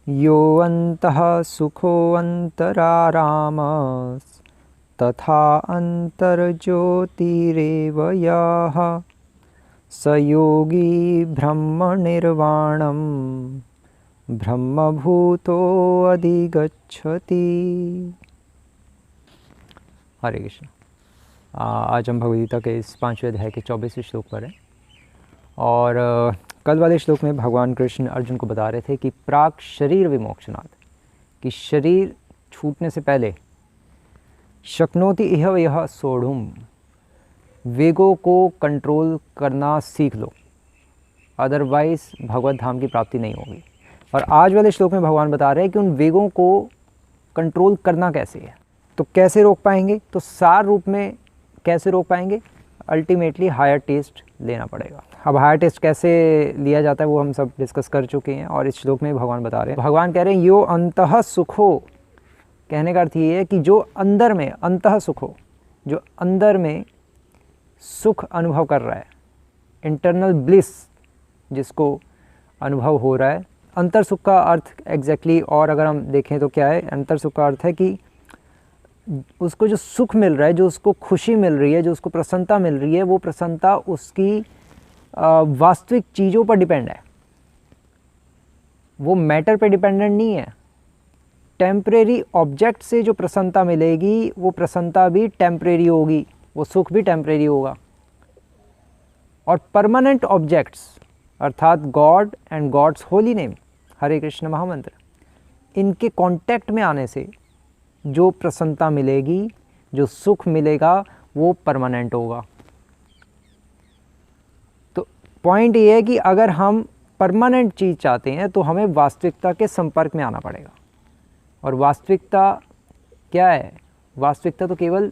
यो अन्तः सुखोऽन्तरारामस् तथा अन्तर्ज्योतिरेव यः स योगी ब्रह्मनिर्वाणं ब्रह्मभूतोऽधिगच्छति। हरे कृष्ण। आज हम भगवद गीता के इस 5वें अध्याय के 24वें श्लोक पर हैं और कल वाले श्लोक में भगवान कृष्ण अर्जुन को बता रहे थे कि प्राक शरीर विमोक्षणात्, कि शरीर छूटने से पहले शक्नोति इह यह सोढ़ुम, वेगों को कंट्रोल करना सीख लो, अदरवाइज भगवत धाम की प्राप्ति नहीं होगी। और आज वाले श्लोक में भगवान बता रहे हैं कि उन वेगों को कंट्रोल करना कैसे है। तो कैसे रोक पाएंगे, तो सार रूप में कैसे रोक पाएंगे, अल्टीमेटली हायर टेस्ट लेना पड़ेगा। अब हायर टेस्ट कैसे लिया जाता है वो हम सब डिस्कस कर चुके हैं और इस श्लोक में भगवान बता रहे हैं। भगवान कह रहे हैं यो अंतः सुखो, कहने का अर्थ ये है कि जो अंदर में, अंतः सुखो, जो अंदर में सुख अनुभव कर रहा है, इंटरनल ब्लिस जिसको अनुभव हो रहा है। अंतर सुख का अर्थ एग्जैक्टली और अगर हम देखें तो क्या है, अंतर सुख का अर्थ है कि उसको जो सुख मिल रहा है, जो उसको खुशी मिल रही है, जो उसको प्रसन्नता मिल रही है, वो प्रसन्नता उसकी वास्तविक चीज़ों पर डिपेंड है, वो मैटर पे डिपेंडेंट नहीं है। टेम्परेरी ऑब्जेक्ट से जो प्रसन्नता मिलेगी वो प्रसन्नता भी टेम्परेरी होगी, वो सुख भी टेम्परेरी होगा। और परमानेंट ऑब्जेक्ट्स अर्थात God and God's holy name, Hare Krishna महामंत्र, इनके कांटेक्ट में आने से जो प्रसन्नता मिलेगी, जो सुख मिलेगा, वो परमानेंट होगा। तो पॉइंट ये है कि अगर हम परमानेंट चीज़ चाहते हैं तो हमें वास्तविकता के संपर्क में आना पड़ेगा। और वास्तविकता क्या है, वास्तविकता तो केवल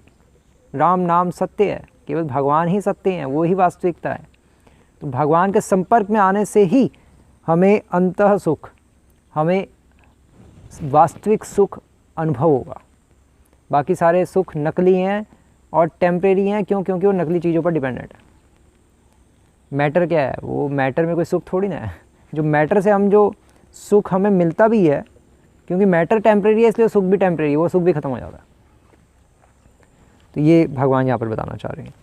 राम नाम सत्य है, केवल भगवान ही सत्य हैं, वो ही वास्तविकता है। तो भगवान के संपर्क में आने से ही हमें अंतः सुख, हमें वास्तविक सुख अनुभव होगा। बाकी सारे सुख नकली हैं और टेम्परेरी हैं। क्यों? क्योंकि वो नकली चीज़ों पर डिपेंडेंट है। मैटर क्या है, वो मैटर में कोई सुख थोड़ी ना है। जो मैटर से हम जो सुख हमें मिलता भी है, क्योंकि मैटर टेम्परेरी है इसलिए सुख भी टेम्परेरी है, वो सुख भी खत्म हो जाता है। तो ये भगवान यहाँ पर बताना चाह रहे हैं।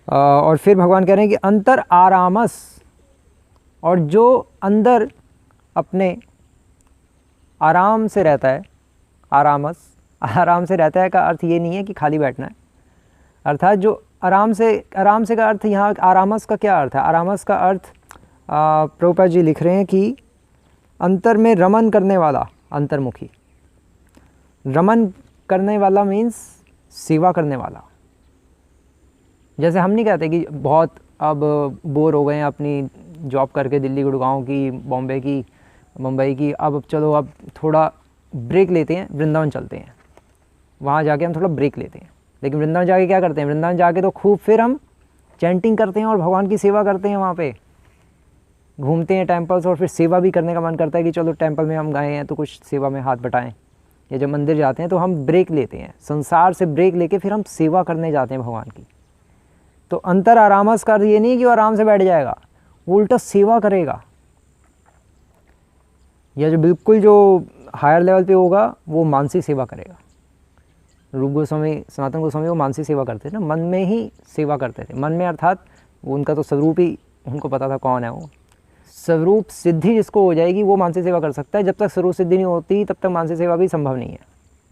और फिर भगवान कह रहे हैं कि अंतर आरामस, और जो अंदर अपने आराम से रहता है, आरामस, आराम से रहता है का अर्थ ये नहीं है कि खाली बैठना है, अर्थात जो आराम से का अर्थ यहाँ आरामस का क्या अर्थ है। आरामस का अर्थ प्रभुपाद जी लिख रहे हैं कि अंतर में रमन करने वाला, अंतर्मुखी। रमन करने वाला मीन्स सेवा करने वाला। जैसे हम नहीं कहते कि बहुत अब बोर हो गए हैं अपनी जॉब करके, दिल्ली गुड़गांव की, बॉम्बे की, मुंबई की, अब चलो अब थोड़ा ब्रेक लेते हैं, वृंदावन चलते हैं, वहाँ जाके हम थोड़ा ब्रेक लेते हैं। लेकिन वृंदावन जाके क्या करते हैं, वृंदावन जाके तो खूब फिर हम चैंटिंग करते हैं और भगवान की सेवा करते हैं। वहाँ पे घूमते हैं टेम्पल्स और फिर सेवा भी करने का मन करता है कि चलो टेम्पल में हम गए हैं तो कुछ सेवा में हाथ बटाएं। या जब मंदिर जाते हैं तो हम ब्रेक लेते हैं, संसार से ब्रेक लेके फिर हम सेवा करने जाते हैं भगवान की। तो अंतर आरामस का ये नहीं कि वो आराम से बैठ जाएगा, वो उल्टा सेवा करेगा। या जो बिल्कुल जो हायर लेवल पे होगा वो मानसिक सेवा करेगा। रूप गोस्वामी, सनातन गोस्वामी वो मानसिक सेवा करते थे ना, मन में ही सेवा करते थे। मन में अर्थात वो उनका तो स्वरूप ही उनको पता था कौन है वो। स्वरूप सिद्धि जिसको हो जाएगी वो मानसिक सेवा कर सकता है। जब तक स्वरूप सिद्धि नहीं होती तब तक मानसिक सेवा भी संभव नहीं है।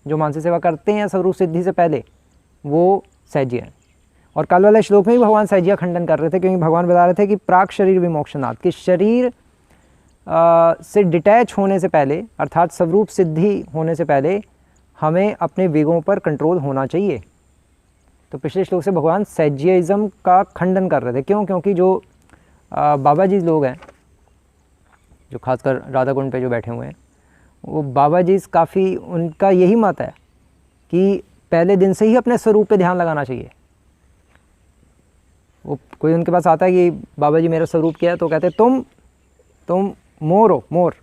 जो मानसिक सेवा करते हैं स्वरूप सिद्धि से पहले वो सहज्य हैं। और कल वाले श्लोक में भी भगवान सहज्य खंडन कर रहे थे, क्योंकि भगवान बता रहे थे कि प्राक शरीर विमोक्षणात्, कि शरीर से डिटैच होने से पहले अर्थात स्वरूप सिद्धि होने से पहले हमें अपने वेगों पर कंट्रोल होना चाहिए। तो पिछले श्लोक से भगवान सहज्यइज्म का खंडन कर रहे थे। क्यों? क्योंकि जो बाबा जी लोग हैं, जो खासकर राधा कुंड पे जो बैठे हुए हैं, वो बाबा जी काफ़ी, उनका यही मत है कि पहले दिन से ही अपने स्वरूप पे ध्यान लगाना चाहिए। वो कोई उनके पास आता है कि बाबा जी मेरा स्वरूप क्या है, तो कहते तुम मोर हो, मोर,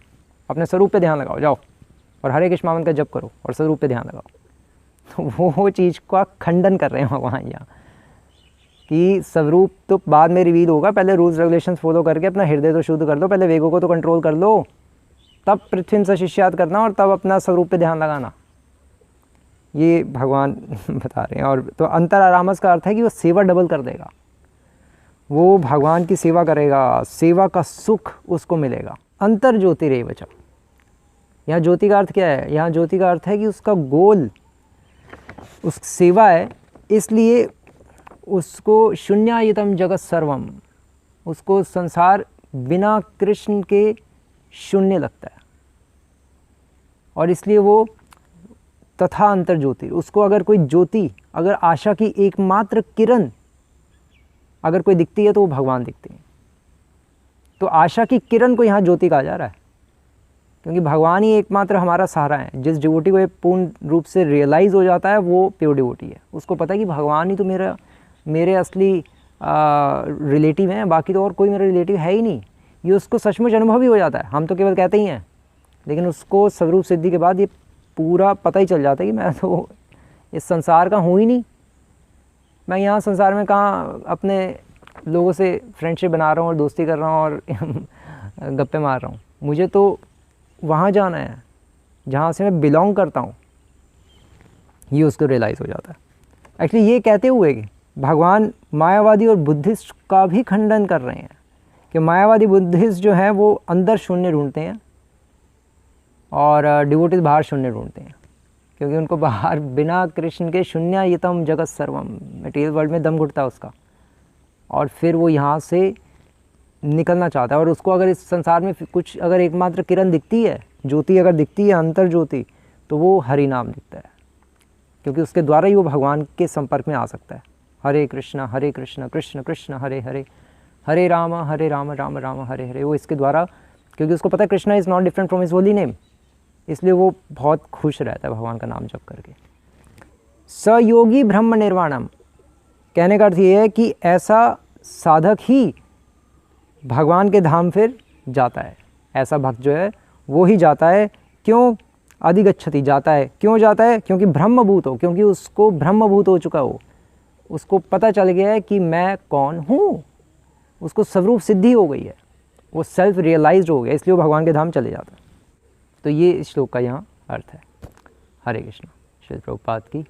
अपने स्वरूप पे ध्यान लगाओ, जाओ और हरे कृष्ण मंत्र का जप करो और स्वरूप पे ध्यान लगाओ। तो वो चीज़ का खंडन कर रहे हैं वहाँ यहाँ कि स्वरूप तो बाद में रिवील होगा, पहले रूल्स रेगुलेशंस फॉलो करके अपना हृदय तो शुद्ध कर लो, पहले वेगों को तो कंट्रोल कर लो, तब पृथ्वी से शिष्यात करना और तब अपना स्वरूप पे ध्यान लगाना, ये भगवान बता रहे हैं। और तो अंतर आरामस का अर्थ है कि वो सेवा डबल कर देगा, वो भगवान की सेवा करेगा, सेवा का सुख उसको मिलेगा। अंतर ज्योतिरेव च, यहाँ ज्योति का अर्थ क्या है? यहाँ ज्योति का अर्थ है कि उसका गोल उस सेवा है, इसलिए उसको शून्यायतम जगत सर्वम, उसको संसार बिना कृष्ण के शून्य लगता है, और इसलिए वो तथा अंतर ज्योति, उसको अगर कोई ज्योति, अगर आशा की एकमात्र किरण अगर कोई दिखती है तो वो भगवान दिखते हैं। तो आशा की किरण को यहाँ ज्योति कहा जा रहा है, क्योंकि भगवान ही एकमात्र हमारा सहारा है। जिस डिवोटी को ये पूर्ण रूप से रियलाइज़ हो जाता है वो प्योर डिवोटी है, उसको पता है कि भगवान ही तो मेरे असली रिलेटिव हैं, बाकी तो और कोई मेरा रिलेटिव है ही नहीं। ये उसको सचमुच अनुभव ही हो जाता है, हम तो केवल कहते ही हैं, लेकिन उसको स्वरूप सिद्धि के बाद ये पूरा पता ही चल जाता है कि मैं तो इस संसार का हूँ ही नहीं, मैं यहाँ संसार में कहाँ अपने लोगों से फ्रेंडशिप बना रहा हूँ और दोस्ती कर रहा हूँ और गप्पे मार रहा हूँ। मुझे तो वहाँ जाना है जहाँ से मैं बिलोंग करता हूँ, ये उसको रियलाइज़ हो जाता है। एक्चुअली ये कहते हुए कि भगवान मायावादी और बुद्धिस्ट का भी खंडन कर रहे हैं कि मायावादी बुद्धिस्ट जो हैं वो अंदर शून्य ढूंढते हैं और डिवोटीज बाहर शून्य ढूंढते हैं, क्योंकि उनको बाहर बिना कृष्ण के शून्यायतम जगत सर्वम, मटेरियल वर्ल्ड में दम घुटता है उसका, और फिर वो यहाँ से निकलना चाहता है। और उसको अगर इस संसार में कुछ अगर एकमात्र किरण दिखती है, ज्योति अगर दिखती है, अंतर ज्योति, तो वो हरि नाम दिखता है, क्योंकि उसके द्वारा ही वो भगवान के संपर्क में आ सकता है। हरे कृष्ण कृष्ण कृष्ण हरे हरे, हरे राम राम राम हरे हरे। वो इसके द्वारा, क्योंकि उसको पता है Krishna is not different from his holy name, इसलिए वो बहुत खुश रहता है भगवान का नाम जप करके। सयोगी ब्रह्म निर्वाणम, कहने का अर्थ ये है कि ऐसा साधक ही भगवान के धाम फिर जाता है, ऐसा भक्त जो है वो ही जाता है। क्यों? अधिगच्छति, जाता है। क्यों जाता है? क्योंकि ब्रह्मभूत हो, क्योंकि उसको ब्रह्मभूत हो चुका हो, उसको पता चल गया है कि मैं कौन हूँ, उसको स्वरूप सिद्धि हो गई है, वो सेल्फ रियलाइज्ड हो गया, इसलिए वो भगवान के धाम चले जाता है। तो ये इस श्लोक का यहाँ अर्थ है। हरे कृष्ण। श्री प्रभुपाद की